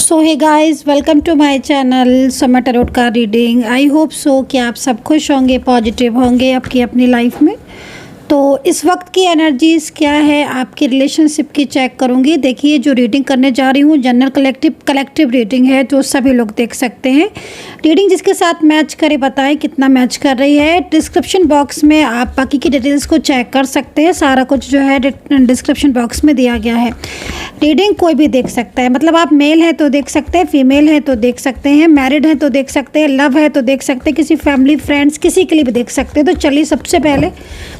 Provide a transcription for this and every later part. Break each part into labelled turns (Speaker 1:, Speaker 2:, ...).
Speaker 1: So hey guys, welcome to my channel Samay tarot card reading. I hope so कि आप सब खुश होंगे, पॉजिटिव होंगे आपकी अपनी लाइफ में। तो इस वक्त की एनर्जीज़ क्या है आपकी रिलेशनशिप की चेक करूंगी। देखिए, जो रीडिंग करने जा रही हूँ जनरल कलेक्टिव रीडिंग है, जो सभी लोग देख सकते हैं। रीडिंग जिसके साथ मैच करे बताएं कितना मैच कर रही है। डिस्क्रिप्शन बॉक्स में आप बाकी की डिटेल्स को चेक कर सकते हैं। सारा कुछ जो है डिस्क्रिप्शन बॉक्स में दिया गया है। रीडिंग कोई भी देख सकता है, मतलब आप मेल है तो देख सकते हैं, फीमेल है तो देख सकते हैं, मैरिड है तो देख सकते हैं, लव है तो देख सकते हैं, किसी फैमिली फ्रेंड्स किसी के लिए भी देख सकते हैं। तो चलिए सबसे पहले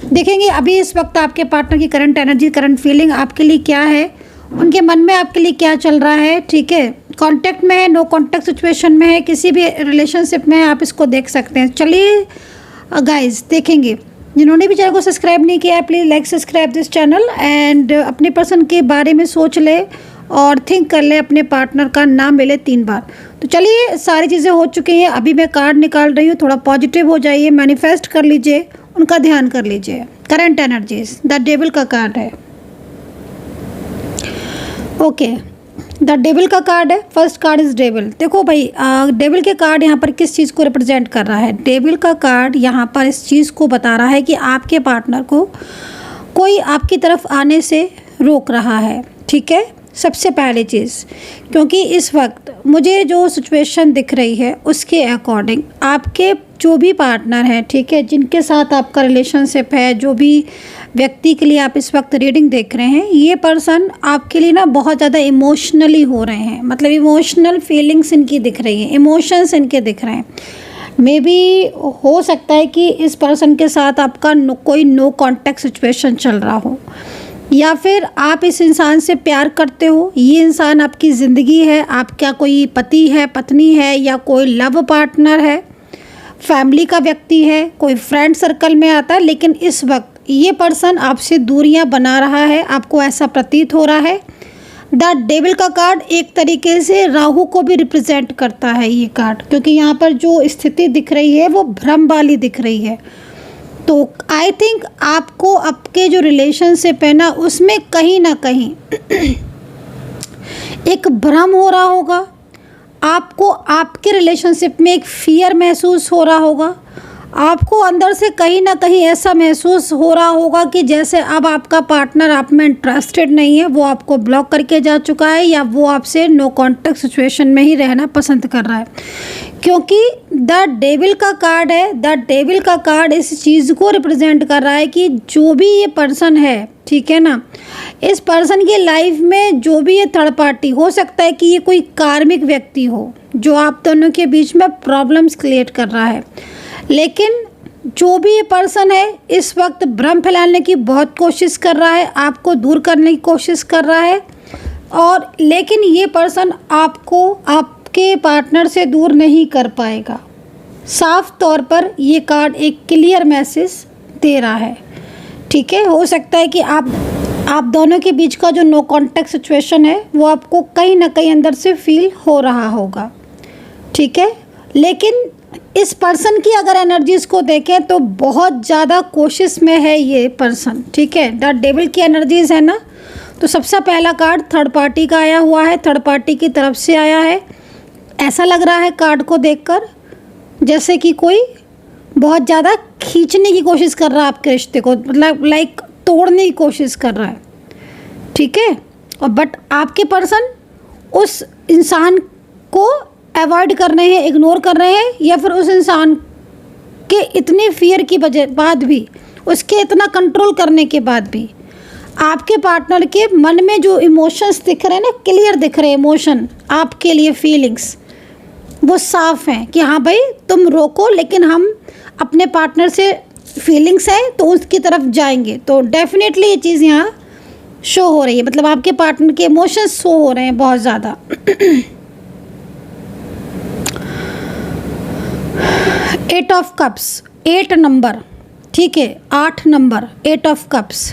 Speaker 1: देखेंगे अभी इस वक्त आपके पार्टनर की करंट एनर्जी, करंट फीलिंग आपके लिए क्या है, उनके मन में आपके लिए क्या चल रहा है। ठीक है, कांटेक्ट में है, नो कांटेक्ट सिचुएशन में है, किसी भी रिलेशनशिप में है, आप इसको देख सकते हैं। चलिए गाइस देखेंगे। जिन्होंने भी चैनल को सब्सक्राइब नहीं किया है please like subscribe this channel and अपने पर्सन के बारे में सोच ले और थिंक कर ले, अपने पार्टनर का नाम ले 3 बार। तो चलिए सारी चीज़ें हो चुकी हैं, अभी मैं कार्ड निकाल रही हूँ। थोड़ा पॉजिटिव हो जाइए, मैनिफेस्ट कर लीजिए, उनका ध्यान कर लीजिए। करंट एनर्जीज द डेविल का कार्ड है। ओके, द डेविल का कार्ड है। First card is devil. देखो भाई, डेविल के कार्ड यहाँ पर किस चीज़ को रिप्रेजेंट कर रहा है। डेविल का कार्ड यहाँ पर इस चीज़ को बता रहा है कि आपके पार्टनर को कोई आपकी तरफ आने से रोक रहा है। ठीक है, सबसे पहली चीज़, क्योंकि इस वक्त मुझे जो सिचुएशन दिख रही है उसके अकॉर्डिंग आपके जो भी पार्टनर हैं, ठीक है, जिनके साथ आपका रिलेशनशिप है, जो भी व्यक्ति के लिए आप इस वक्त रीडिंग देख रहे हैं, ये पर्सन आपके लिए ना बहुत ज़्यादा इमोशनली हो रहे हैं। मतलब इमोशनल फीलिंग्स इनकी दिख रही हैं, इमोशंस इनके दिख रहे हैं। मे बी हो सकता है कि इस पर्सन के साथ आपका कोई नो कांटेक्ट सिचुएशन चल रहा हो, या फिर आप इस इंसान से प्यार करते हो, ये इंसान आपकी ज़िंदगी है, आपका कोई पति है, पत्नी है, या कोई लव पार्टनर है, फैमिली का व्यक्ति है, कोई फ्रेंड सर्कल में आता है। लेकिन इस वक्त ये पर्सन आपसे दूरियां बना रहा है, आपको ऐसा प्रतीत हो रहा है। द डेविल का कार्ड एक तरीके से राहु को भी रिप्रेजेंट करता है ये कार्ड, क्योंकि यहाँ पर जो स्थिति दिख रही है वो भ्रम वाली दिख रही है। तो आई थिंक आपको आपके जो रिलेशनशिप है ना उसमें कहीं ना कहीं एक भ्रम हो रहा होगा, आपको आपके रिलेशनशिप में एक फियर महसूस हो रहा होगा, आपको अंदर से कहीं ना कहीं ऐसा महसूस हो रहा होगा कि जैसे अब आपका पार्टनर आप में इंटरेस्टेड नहीं है, वो आपको ब्लॉक करके जा चुका है, या वो आपसे नो कांटेक्ट सिचुएशन में ही रहना पसंद कर रहा है। क्योंकि द डेविल का कार्ड है, द डेविल का कार्ड इस चीज़ को रिप्रेजेंट कर रहा है कि जो भी ये पर्सन है, ठीक है ना, इस पर्सन की लाइफ में जो भी ये थर्ड पार्टी हो सकता है कि ये कोई कार्मिक व्यक्ति हो जो आप दोनों के बीच में प्रॉब्लम्स क्रिएट कर रहा है। लेकिन जो भी ये पर्सन है इस वक्त भ्रम फैलाने की बहुत कोशिश कर रहा है, आपको दूर करने की कोशिश कर रहा है, और लेकिन ये पर्सन आपको आपके पार्टनर से दूर नहीं कर पाएगा। साफ तौर पर ये कार्ड एक क्लियर मैसेज दे रहा है। ठीक है, हो सकता है कि आप दोनों के बीच का जो नो कांटेक्ट सिचुएशन है वो आपको कहीं ना कहीं अंदर से फील हो रहा होगा। ठीक है, लेकिन इस पर्सन की अगर एनर्जीज़ को देखें तो बहुत ज़्यादा कोशिश में है ये पर्सन। ठीक है, द डेविल की एनर्जीज़ है ना, तो सबसे पहला कार्ड थर्ड पार्टी का आया हुआ है, थर्ड पार्टी की तरफ से आया है। ऐसा लग रहा है कार्ड को देखकर जैसे कि कोई बहुत ज़्यादा खींचने की कोशिश कर रहा है आपके रिश्ते को, मतलब लाइक तोड़ने की कोशिश कर रहा है। ठीक है, और बट आपके पर्सन उस इंसान को अवॉइड कर रहे हैं, इग्नोर कर रहे हैं, या फिर उस इंसान के इतने फियर की वजह बाद भी, उसके इतना कंट्रोल करने के बाद भी आपके पार्टनर के मन में जो इमोशंस दिख रहे हैं ना, क्लियर दिख रहे हैं इमोशन आपके लिए, फीलिंग्स वो साफ हैं कि हाँ भाई तुम रोको, लेकिन हम अपने पार्टनर से फीलिंग्स है तो उसकी तरफ जाएंगे। तो डेफिनेटली ये चीज़ यहाँ शो हो रही है, मतलब आपके पार्टनर के इमोशंस शो हो रहे हैं बहुत ज़्यादा। 8 ऑफ कप्स, 8 नंबर, ठीक है, 8 नंबर, 8 ऑफ कप्स।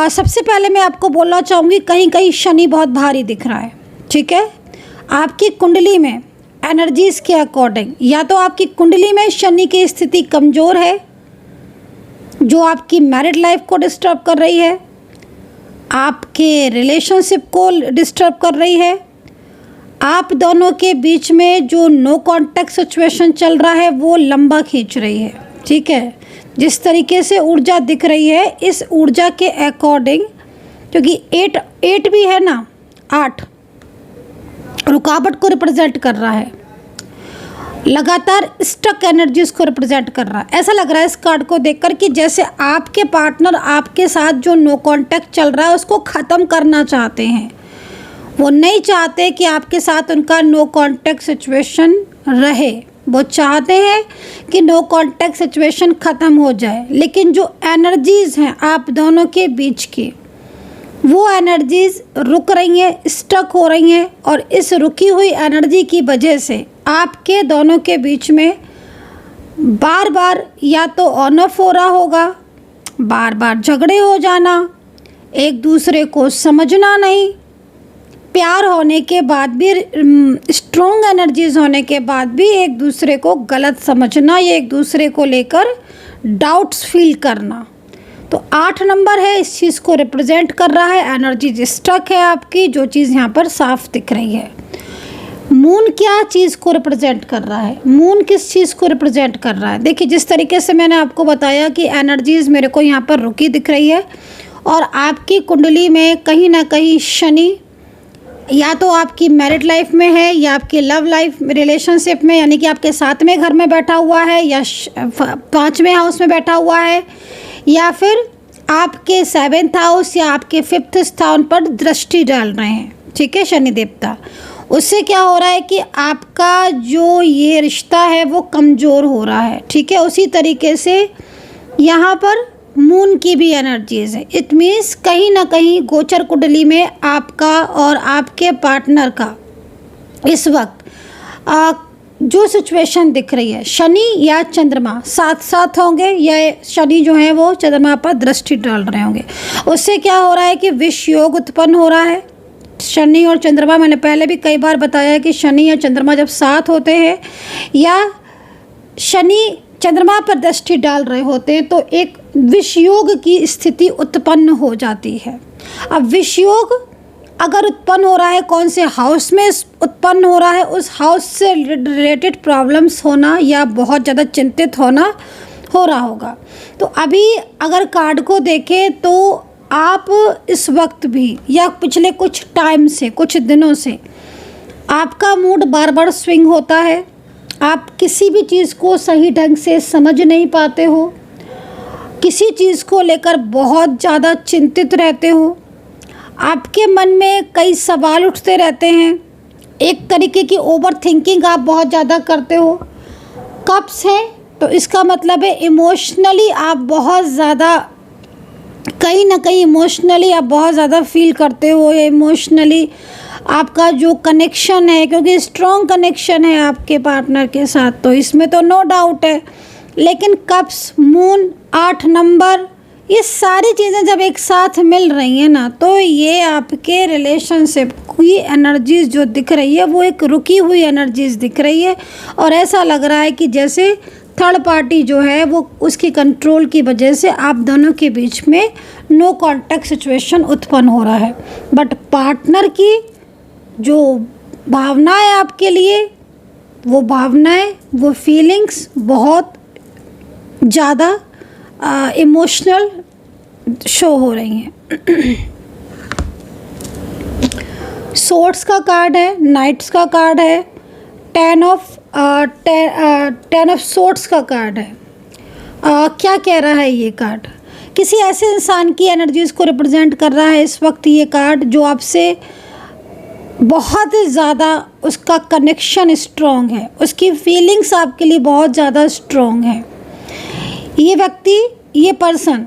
Speaker 1: सबसे पहले मैं आपको बोलना चाहूँगी कहीं कहीं शनि बहुत भारी दिख रहा है। ठीक है, आपकी कुंडली में एनर्जीज़ के अकॉर्डिंग या तो आपकी कुंडली में शनि की स्थिति कमज़ोर है जो आपकी मैरिड लाइफ को डिस्टर्ब कर रही है, आपके रिलेशनशिप को डिस्टर्ब कर रही है, आप दोनों के बीच में जो नो कांटेक्ट सिचुएशन चल रहा है वो लंबा खींच रही है, ठीक है। जिस तरीके से ऊर्जा दिख रही है, इस ऊर्जा के अकॉर्डिंग, क्योंकि 8 भी है ना, 8 रुकावट को रिप्रेजेंट कर रहा है, लगातार स्टक एनर्जीज को रिप्रेजेंट कर रहा है। ऐसा लग रहा है इस कार्ड को देखकर कि जैसे आपके पार्टनर आपके साथ जो नो कांटेक्ट चल रहा है उसको ख़त्म करना चाहते हैं। वो नहीं चाहते कि आपके साथ उनका नो कांटेक्ट सिचुएशन रहे, वो चाहते हैं कि नो कांटेक्ट सिचुएशन ख़त्म हो जाए। लेकिन जो एनर्जीज़ हैं आप दोनों के बीच की, वो एनर्जीज़ रुक रही हैं, स्टक हो रही हैं, और इस रुकी हुई एनर्जी की वजह से आपके दोनों के बीच में बार बार या तो ऑन ऑफ हो रहा होगा, बार बार झगड़े हो जाना, एक दूसरे को समझना नहीं, प्यार होने के बाद भी, स्ट्रॉन्ग एनर्जीज होने के बाद भी एक दूसरे को गलत समझना या एक दूसरे को लेकर डाउट्स फील करना। तो 8 नंबर है, इस चीज़ को रिप्रेजेंट कर रहा है। एनर्जी स्टक है आपकी, जो चीज़ यहाँ पर साफ दिख रही है। मून क्या चीज़ को रिप्रेजेंट कर रहा है? मून किस चीज़ को रिप्रेजेंट कर रहा है? देखिए, जिस तरीके से मैंने आपको बताया कि एनर्जीज़ मेरे को यहाँ पर रुकी दिख रही है, और आपकी कुंडली में कहीं ना कहीं शनि या तो आपकी मैरिड लाइफ में है या आपकी लव लाइफ रिलेशनशिप में, यानी कि आपके 7वें घर में बैठा हुआ है या 5वें हाउस में बैठा हुआ है, या फिर आपके 7th हाउस या आपके 5th स्थान पर दृष्टि डाल रहे हैं, ठीक है, शनि देवता। उससे क्या हो रहा है कि आपका जो ये रिश्ता है वो कमज़ोर हो रहा है, ठीक है। उसी तरीके से यहाँ पर मून की भी एनर्जीज है। इट मीन्स कहीं ना कहीं गोचर कुंडली में आपका और आपके पार्टनर का इस वक्त जो सिचुएशन दिख रही है, शनि या चंद्रमा साथ साथ होंगे, या शनि जो है वो चंद्रमा पर दृष्टि डाल रहे होंगे। उससे क्या हो रहा है कि विष योग उत्पन्न हो रहा है। शनि और चंद्रमा, मैंने पहले भी कई बार बताया है कि शनि या चंद्रमा जब साथ होते हैं या शनि चंद्रमा पर दृष्टि डाल रहे होते हैं तो एक विषयोग की स्थिति उत्पन्न हो जाती है। अब विषयोग अगर उत्पन्न हो रहा है, कौन से हाउस में उत्पन्न हो रहा है, उस हाउस से रिलेटेड प्रॉब्लम्स होना या बहुत ज़्यादा चिंतित होना हो रहा होगा। तो अभी अगर कार्ड को देखें तो आप इस वक्त भी या पिछले कुछ टाइम से, कुछ दिनों से आपका मूड बार बार स्विंग होता है। आप किसी भी चीज़ को सही ढंग से समझ नहीं पाते हो, किसी चीज़ को लेकर बहुत ज़्यादा चिंतित रहते हो, आपके मन में कई सवाल उठते रहते हैं, एक तरीके की ओवर थिंकिंग आप बहुत ज़्यादा करते हो। कप्स है तो इसका मतलब है इमोशनली आप बहुत ज़्यादा, कहीं ना कहीं इमोशनली आप बहुत ज़्यादा फील करते हो, या इमोशनली आपका जो कनेक्शन है, क्योंकि स्ट्रॉन्ग कनेक्शन है आपके पार्टनर के साथ, तो इसमें तो नो डाउट है। लेकिन कप्स, मून, 8 नंबर, ये सारी चीज़ें जब एक साथ मिल रही हैं ना, तो ये आपके रिलेशनशिप की एनर्जीज़ जो दिख रही है वो एक रुकी हुई एनर्जीज़ दिख रही है। और ऐसा लग रहा है कि जैसे थर्ड पार्टी जो है वो उसकी कंट्रोल की वजह से आप दोनों के बीच में नो कांटेक्ट सिचुएशन उत्पन्न हो रहा है। बट पार्टनर की जो भावनाएं आपके लिए, वो भावनाएं, वो फीलिंग्स बहुत ज़्यादा इमोशनल शो हो रही हैं। सोर्ड्स का कार्ड है, नाइट्स का कार्ड है, टेन ऑफ सोर्ड्स का कार्ड है। क्या कह रहा है ये कार्ड? किसी ऐसे इंसान की एनर्जीज़ को रिप्रेजेंट कर रहा है इस वक्त ये कार्ड, जो आपसे बहुत ज़्यादा उसका कनेक्शन स्ट्रॉन्ग है, उसकी फीलिंग्स आपके लिए बहुत ज़्यादा स्ट्रॉन्ग है। ये व्यक्ति, ये पर्सन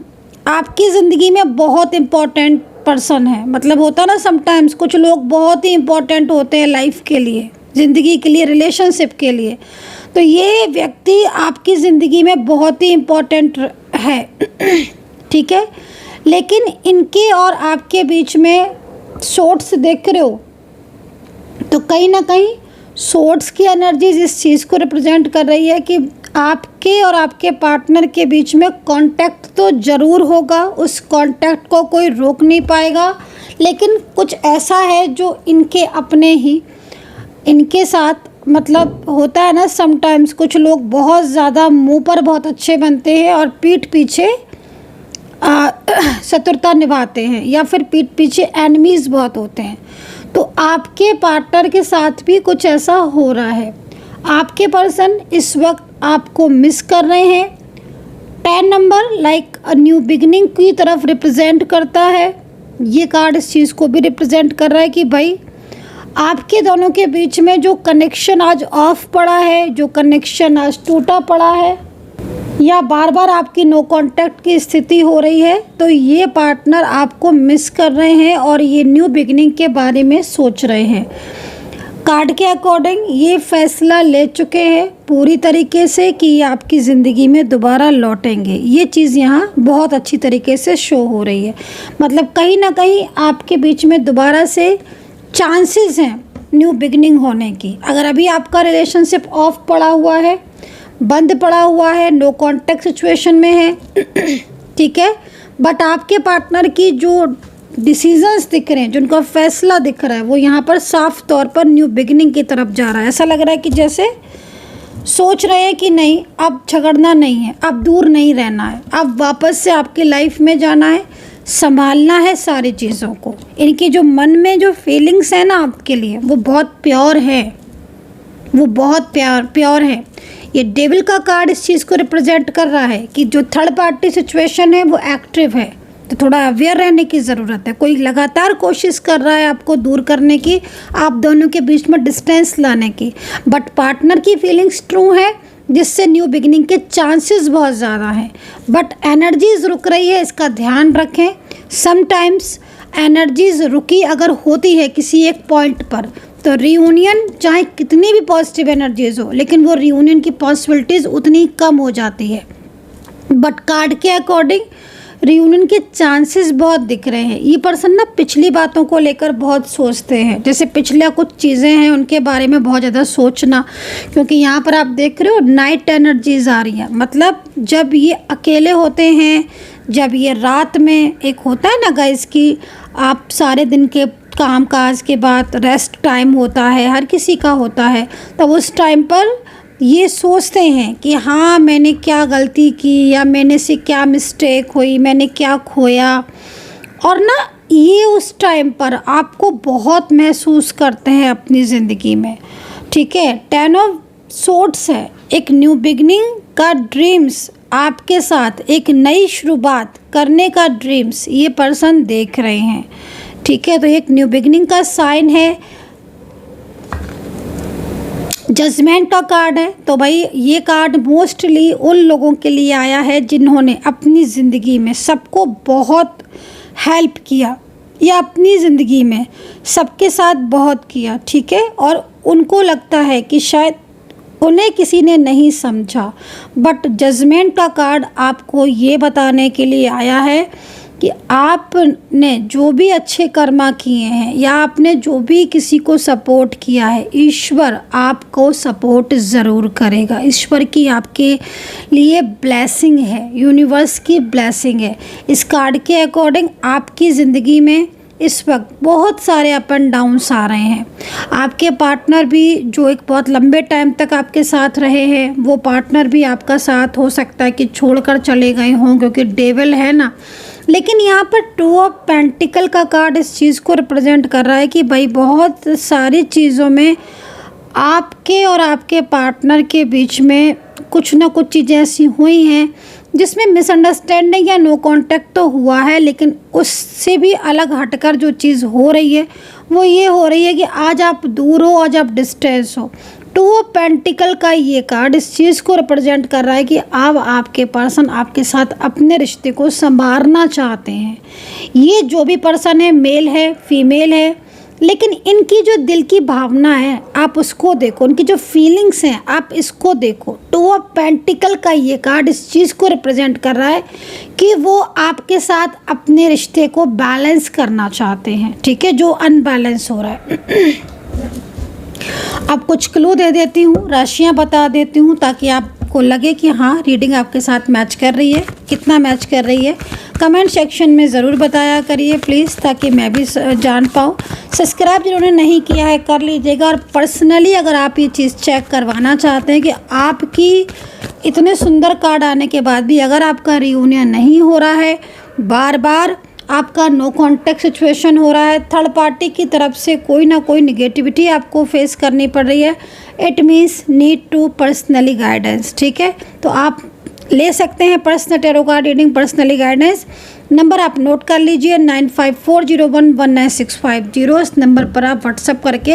Speaker 1: आपकी ज़िंदगी में बहुत इम्पोर्टेंट पर्सन है। मतलब होता ना, समटाइम्स कुछ लोग बहुत ही इम्पोर्टेंट होते हैं लाइफ के लिए, ज़िंदगी के लिए, रिलेशनशिप के लिए। तो ये व्यक्ति आपकी ज़िंदगी में बहुत ही इम्पोर्टेंट है, ठीक है। लेकिन इनके और आपके बीच में सोर्ड्स देख रहे हो तो कहीं ना कहीं सोर्ड्स की एनर्जीज इस चीज़ को रिप्रेजेंट कर रही है कि आपके और आपके पार्टनर के बीच में कांटेक्ट तो ज़रूर होगा, उस कांटेक्ट को कोई रोक नहीं पाएगा। लेकिन कुछ ऐसा है जो इनके अपने ही इनके साथ मतलब होता है ना, समटाइम्स कुछ लोग बहुत ज़्यादा मुंह पर बहुत अच्छे बनते हैं और पीठ पीछे शत्रुता निभाते हैं, या फिर पीठ पीछे एनिमीज़ बहुत होते हैं। तो आपके पार्टनर के साथ भी कुछ ऐसा हो रहा है। आपके पर्सन इस वक्त आपको मिस कर रहे हैं। 10 number like a new beginning की तरफ रिप्रेजेंट करता है। ये कार्ड इस चीज़ को भी रिप्रेजेंट कर रहा है कि भाई आपके दोनों के बीच में जो कनेक्शन आज ऑफ पड़ा है, जो कनेक्शन आज टूटा पड़ा है, या बार बार आपकी नो कांटेक्ट की स्थिति हो रही है, तो ये पार्टनर आपको मिस कर रहे हैं और ये न्यू बिगिनिंग के बारे में सोच रहे हैं। कार्ड के अकॉर्डिंग ये फैसला ले चुके हैं पूरी तरीके से कि ये आपकी ज़िंदगी में दोबारा लौटेंगे। ये चीज़ यहाँ बहुत अच्छी तरीके से शो हो रही है। मतलब कहीं ना कहीं आपके बीच में दोबारा से चांसेस हैं न्यू बिगिनिंग होने की। अगर अभी आपका रिलेशनशिप ऑफ पड़ा हुआ है, बंद पड़ा हुआ है, नो कांटेक्ट सिचुएशन में है ठीक है, बट आपके पार्टनर की जो डिसीजंस दिख रहे हैं, जो उनका फैसला दिख रहा है, वो यहाँ पर साफ तौर पर न्यू बिगिनिंग की तरफ जा रहा है। ऐसा लग रहा है कि जैसे सोच रहे हैं कि नहीं, अब झगड़ना नहीं है, अब दूर नहीं रहना है, अब वापस से आपकी लाइफ में जाना है, संभालना है सारी चीज़ों को। इनकी जो मन में जो फीलिंग्स है ना आपके लिए, वो बहुत प्योर है, वो बहुत प्योर है। ये डेविल का कार्ड इस चीज़ को रिप्रेजेंट कर रहा है कि जो थर्ड पार्टी सिचुएशन है वो एक्टिव है, तो थोड़ा अवेयर रहने की ज़रूरत है। कोई लगातार कोशिश कर रहा है आपको दूर करने की, आप दोनों के बीच में डिस्टेंस लाने की, बट पार्टनर की फीलिंग्स ट्रू है, जिससे न्यू बिगिनिंग के चांसेस बहुत ज़्यादा हैं। बट एनर्जीज रुक रही है, इसका ध्यान रखें। समटाइम्स एनर्जीज रुकी अगर होती है किसी एक पॉइंट पर, तो रियूनियन चाहे कितनी भी पॉजिटिव एनर्जीज हो, लेकिन वो रियूनियन की पॉसिबिलिटीज़ उतनी कम हो जाती है। बट कार्ड के अकॉर्डिंग रियूनियन के चांसेस बहुत दिख रहे हैं। ये पर्सन ना पिछली बातों को लेकर बहुत सोचते हैं, जैसे पिछले कुछ चीज़ें हैं उनके बारे में बहुत ज़्यादा सोचना, क्योंकि यहाँ पर आप देख रहे हो नाइट एनर्जीज आ रही हैं। मतलब जब ये अकेले होते हैं, जब ये रात में एक होता है ना गाइस कि आप सारे दिन के काम काज के बाद रेस्ट टाइम होता है, हर किसी का होता है, तब उस टाइम पर ये सोचते हैं कि हाँ मैंने क्या गलती की, या मैंने से क्या मिस्टेक हुई, मैंने क्या खोया। और ना ये उस टाइम पर आपको बहुत महसूस करते हैं अपनी ज़िंदगी में, ठीक है। 10 ऑफ सोर्ड्स है, एक न्यू बिगनिंग का ड्रीम्स आपके साथ, एक नई शुरुआत करने का ड्रीम्स ये पर्सन देख रहे हैं, ठीक है। तो एक न्यू बिगनिंग का साइन है। जजमेंट का कार्ड है, तो भाई ये कार्ड मोस्टली उन लोगों के लिए आया है जिन्होंने अपनी ज़िंदगी में सबको बहुत हेल्प किया, या अपनी ज़िंदगी में सबके साथ बहुत किया, ठीक है। और उनको लगता है कि शायद उन्हें किसी ने नहीं समझा, बट जजमेंट का कार्ड आपको ये बताने के लिए आया है कि आपने जो भी अच्छे कर्मा किए हैं, या आपने जो भी किसी को सपोर्ट किया है, ईश्वर आपको सपोर्ट ज़रूर करेगा। ईश्वर की आपके लिए ब्लेसिंग है, यूनिवर्स की ब्लेसिंग है। इस कार्ड के अकॉर्डिंग आपकी ज़िंदगी में इस वक्त बहुत सारे अप एंड डाउन्स आ रहे हैं। आपके पार्टनर भी जो एक बहुत लंबे टाइम तक आपके साथ रहे हैं, वो पार्टनर भी आपका साथ हो सकता है कि छोड़कर चले गए हों, क्योंकि डेविल है ना। लेकिन यहाँ पर 2 ऑफ पेंटिकल का कार्ड इस चीज़ को रिप्रेजेंट कर रहा है कि भाई बहुत सारी चीज़ों में आपके और आपके पार्टनर के बीच में कुछ ना कुछ चीज़ें ऐसी हुई हैं जिसमें मिसअंडरस्टैंडिंग या नो कांटेक्ट तो हुआ है, लेकिन उससे भी अलग हटकर जो चीज़ हो रही है वो ये हो रही है कि आज आप दूर हो, आज आप डिस्टेंस हो। 2 ऑफ पेंटिकल का ये कार्ड इस चीज़ को रिप्रेजेंट कर रहा है कि अब आपके पर्सन आपके साथ अपने रिश्ते को संवारना चाहते हैं। ये जो भी पर्सन है, मेल है फीमेल है, लेकिन इनकी जो दिल की भावना है आप उसको देखो, उनकी जो फीलिंग्स हैं आप इसको देखो। 2 ऑफ पेंटिकल का ये कार्ड इस चीज़ को रिप्रेजेंट कर रहा है कि वो आपके साथ अपने रिश्ते को बैलेंस करना चाहते हैं, ठीक है, जो अनबैलेंस हो रहा है। अब कुछ क्लू दे देती हूँ, राशियाँ बता देती हूँ, ताकि आपको लगे कि हाँ रीडिंग आपके साथ मैच कर रही है। कितना मैच कर रही है कमेंट सेक्शन में ज़रूर बताया करिए प्लीज़, ताकि मैं भी जान पाऊँ। सब्सक्राइब जिन्होंने नहीं किया है कर लीजिएगा। और पर्सनली अगर आप ये चीज़ चेक करवाना चाहते हैं कि आपकी इतने सुंदर कार्ड आने के बाद भी अगर आपका रियूनियन नहीं हो रहा है, बार बार आपका नो कॉन्टैक्ट सिचुएशन हो रहा है, थर्ड पार्टी की तरफ से कोई ना कोई निगेटिविटी आपको फेस करनी पड़ रही है, it means need to personally guidance. ठीक है, तो आप ले सकते हैं personal tarot card reading, personally guidance. Number आप नोट कर लीजिए 9540119650। इस नंबर पर आप व्हाट्सअप करके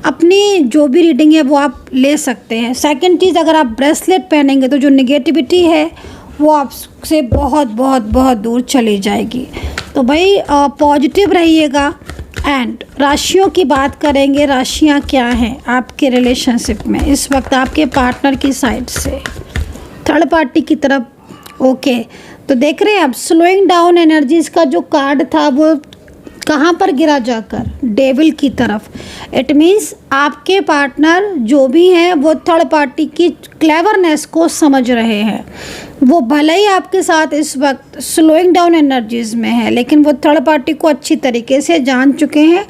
Speaker 1: अपनी जो भी रीडिंग है वो आप ले सकते हैं। सेकंड चीज़, अगर आप ब्रेसलेट पहनेंगे तो जो निगेटिविटी है वो आपसे बहुत बहुत बहुत दूर चली जाएगी। तो भाई पॉजिटिव रहिएगा। एंड राशियों की बात करेंगे, राशियां क्या हैं आपके रिलेशनशिप में इस वक्त आपके पार्टनर की साइड से, थर्ड पार्टी की तरफ। ओके, तो देख रहे हैं आप स्लोइंग डाउन एनर्जीज का जो कार्ड था वो कहाँ पर गिरा जाकर, डेविल की तरफ। इट मीन्स आपके पार्टनर जो भी हैं वो थर्ड पार्टी की क्लेवरनेस को समझ रहे हैं। वो भले ही आपके साथ इस वक्त स्लोइंग डाउन एनर्जीज में है, लेकिन वो थर्ड पार्टी को अच्छी तरीके से जान चुके हैं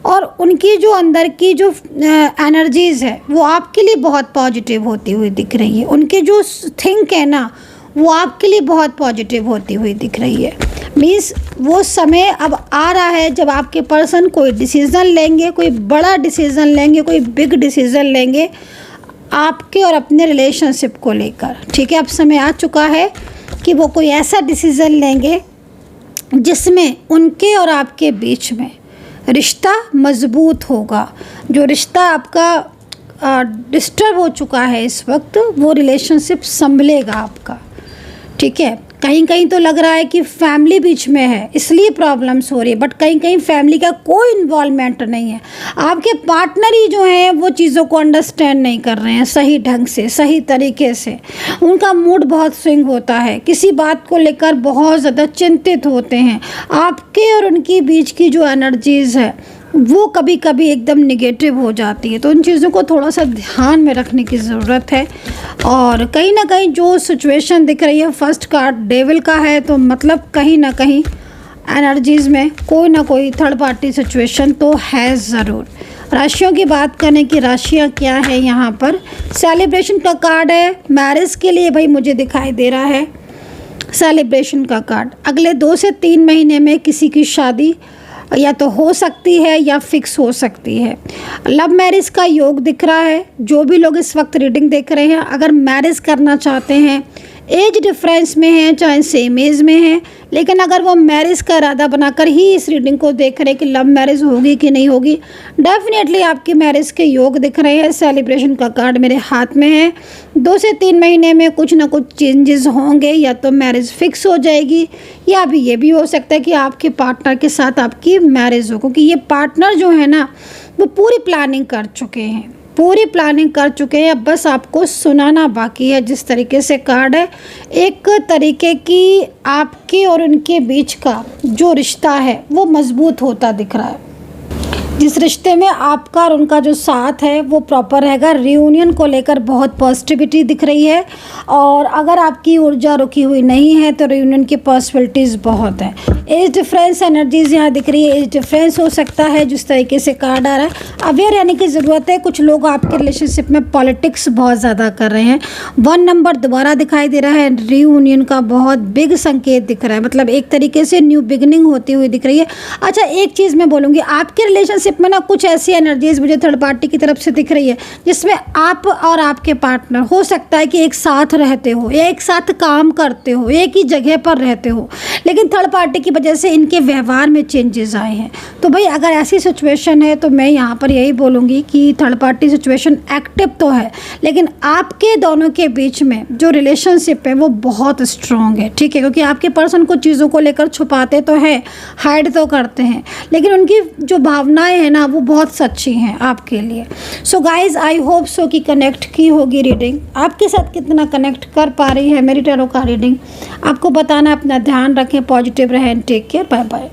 Speaker 1: और उनकी जो अंदर की जो एनर्जीज है वो आपके लिए बहुत पॉजिटिव होती हुई दिख रही है। उनके जो थिंक है ना वो आपके लिए बहुत पॉजिटिव होती हुई दिख रही है। मीन्स वो समय अब आ रहा है जब आपके पर्सन कोई डिसीज़न लेंगे, कोई बड़ा डिसीज़न लेंगे, कोई बिग डिसीज़न लेंगे आपके और अपने रिलेशनशिप को लेकर। ठीक है, अब समय आ चुका है कि वो कोई ऐसा डिसीज़न लेंगे जिसमें उनके और आपके बीच में रिश्ता मजबूत होगा। जो रिश्ता आपका डिस्टर्ब हो चुका है इस वक्त, वो रिलेशनशिप संभलेगा आपका। ठीक है, कहीं कहीं तो लग रहा है कि फैमिली बीच में है इसलिए प्रॉब्लम्स हो रही है, बट कहीं कहीं फैमिली का कोई इन्वॉल्वमेंट नहीं है। आपके पार्टनर ही जो हैं वो चीज़ों को अंडरस्टैंड नहीं कर रहे हैं सही ढंग से, सही तरीके से। उनका मूड बहुत स्विंग होता है, किसी बात को लेकर बहुत ज़्यादा चिंतित होते हैं। आपके और उनके बीच की जो एनर्जीज़ है वो कभी कभी एकदम निगेटिव हो जाती है, तो उन चीज़ों को थोड़ा सा ध्यान में रखने की ज़रूरत है। और कहीं ना कहीं जो सिचुएशन दिख रही है, फर्स्ट कार्ड डेविल का है, तो मतलब कहीं ना कहीं एनर्जीज़ में कोई ना कोई थर्ड पार्टी सिचुएशन तो है ज़रूर। राशियों की बात करें कि राशियाँ क्या है, यहाँ पर सेलिब्रेशन का कार्ड है। मैरिज के लिए भाई मुझे दिखाई दे रहा है सेलिब्रेशन का कार्ड। अगले 2 से 3 महीने में किसी की शादी या तो हो सकती है या फिक्स हो सकती है। लव मैरिज का योग दिख रहा है। जो भी लोग इस वक्त रीडिंग देख रहे हैं, अगर मैरिज करना चाहते हैं, एज डिफरेंस में हैं चाहे सेम एज में हैं, लेकिन अगर वो मैरिज का इरादा बनाकर ही इस रीडिंग को देख रहे हैं कि लव मैरिज होगी कि नहीं होगी, डेफिनेटली आपकी मैरिज के योग दिख रहे हैं। सेलिब्रेशन का कार्ड मेरे हाथ में है। 2 से 3 महीने में कुछ ना कुछ चेंजेस होंगे, या तो मैरिज फिक्स हो जाएगी या अभी ये भी हो सकता है कि आपके पार्टनर के साथ आपकी मैरिज हो, क्योंकि ये पार्टनर जो है ना वो पूरी प्लानिंग कर चुके हैं, पूरी प्लानिंग कर चुके हैं। अब बस आपको सुनाना बाकी है। जिस तरीके से कार्ड है, एक तरीके की आपके और उनके बीच का जो रिश्ता है वो मजबूत होता दिख रहा है। जिस रिश्ते में आपका और उनका जो साथ है वो प्रॉपर रहेगा। रियूनियन को लेकर बहुत पॉजिटिविटी दिख रही है, और अगर आपकी ऊर्जा रुकी हुई नहीं है तो रियूनियन की पॉसिबिलिटीज़ बहुत है। एज डिफरेंस एनर्जीज यहाँ दिख रही है, एज डिफरेंस हो सकता है जिस तरीके से कार्ड आ रहा है। अवेयर रहने की ज़रूरत है। कुछ लोग आपके रिलेशनशिप में पॉलिटिक्स बहुत ज़्यादा कर रहे हैं। 1 नंबर दोबारा दिखाई दे रहा है। रियूनियन का बहुत बिग संकेत दिख रहा है, मतलब एक तरीके से न्यू बिगनिंग होती हुई दिख रही है। अच्छा, एक चीज़ मैं बोलूँगी, आपके रिलेशनशिप में ना कुछ ऐसी एनर्जीज मुझे थर्ड पार्टी की तरफ से दिख रही है जिसमें आप और आपके पार्टनर हो सकता है कि एक साथ रहते हो या एक साथ काम करते हो, एक ही जगह पर रहते हो, लेकिन थर्ड पार्टी की वजह से इनके व्यवहार में चेंजेस आए हैं। तो भाई अगर ऐसी सिचुएशन है तो मैं यहाँ पर यही बोलूँगी कि थर्ड पार्टी सिचुएशन एक्टिव तो है, लेकिन आपके दोनों के बीच में जो रिलेशनशिप है वो बहुत स्ट्रॉन्ग है। ठीक है, क्योंकि आपके पर्सन को चीज़ों को लेकर छुपाते तो हैं, हाइड तो करते हैं, लेकिन उनकी जो भावनाएं हैं ना वो बहुत सच्ची हैं आपके लिए। सो गाइज, आई होप सो कि कनेक्ट की होगी रीडिंग। आपके साथ कितना कनेक्ट कर पा रही है मेरी टैरो का रीडिंग, आपको बताना। अपना ध्यान रखें, पॉजिटिव रहें, टेक केयर, बाय बाय।